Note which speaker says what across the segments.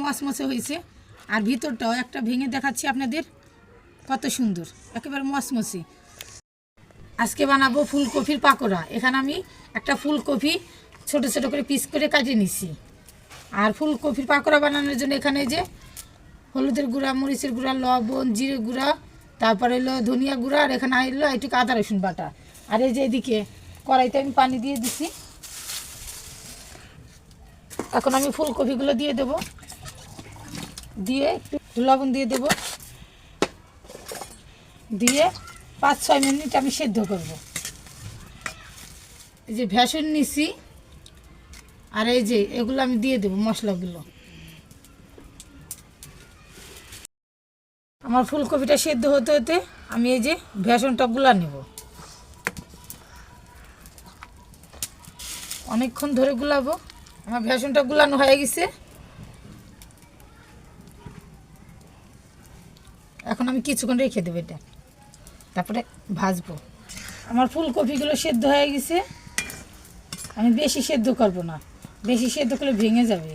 Speaker 1: মচমচে হয়েছে, আর ভিতরটাও একটা ভেঙে দেখাচ্ছি আপনাদের, কত সুন্দর, একেবারে মচমচে। আজকে বানাবো ফুলকপির পাকোড়া। এখানে আমি একটা ফুলকপি ছোট ছোট করে পিস করে কাটিয়ে নিচ্ছি। আর ফুলকপির পাকোড়া বানানোর জন্য এখানে যে হলুদের গুঁড়া, মরিচের গুঁড়া, লবণ, জিরে গুঁড়া, তারপরে হলো ধনিয়া গুঁড়া, আর এখানে এলো একটু আদা রসুন বাটা। আর এই যে এদিকে কড়াইতে আমি পানি দিয়ে দিচ্ছি। এখন আমি ফুলকপিগুলো দিয়ে দেব, দিয়ে একটু লবণ দিয়ে দেব, দিয়ে 5-6 মিনিট আমি সেদ্ধ করব। এই যে ভেষণ নিছি, আর এই যে এগুলো আমি দিয়ে দেব মশলাগুলো। আমার ফুলকপিটা সেদ্ধ হতে হতে আমি এই যে ভেষণটা গুলা নেব। অনেকক্ষণ ধরে গুলাবো। আমার ভেষণটা গুলানো হয়ে গেছে। এখন আমি কিছুক্ষণ রেখে দেবো এটা, তারপরে ভাজবো। আমার ফুলকপিগুলো সেদ্ধ হয়ে গেছে। আমি বেশি সেদ্ধ করব না, বেশি সেদ্ধ করলে ভেঙে যাবে।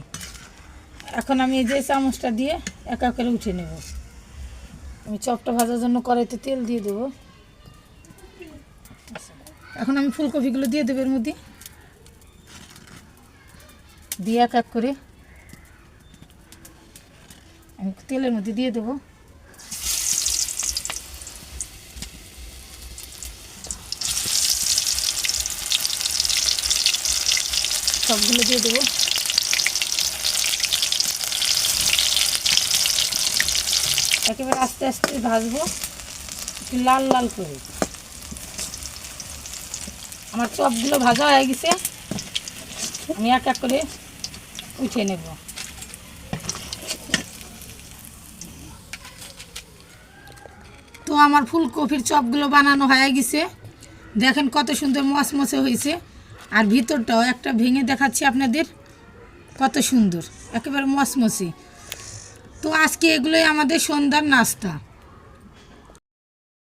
Speaker 1: এখন আমি এই যে চামচটা দিয়ে একা করে উঠে নেব। আমি চপটা ভাজার জন্য কড়াইতে তেল দিয়ে দেবো। এখন আমি ফুলকপিগুলো দিয়ে দেবো এর মধ্যে, দিয়ে এক এক করে আমি তেলের মধ্যে দিয়ে দেবো। সবগুলো দিয়ে দেবো। একেবারে আস্তে আস্তে ভাজবো, একটু লাল লাল করে। আমার চপগুলো ভাজা হয়ে গেছে, আমি এক এক করে উঠিয়ে নেব। তো আমার ফুলকপির চপগুলো বানানো হয়ে গেছে। দেখেন কত সুন্দর মচমচে হয়েছে, আর ভিতরটাও একটা ভেঙে দেখাচ্ছি আপনাদের, কত সুন্দর, একেবারে মচমচে। তো আজকে এগুলোই আমাদের সন্ধ্যার নাস্তা।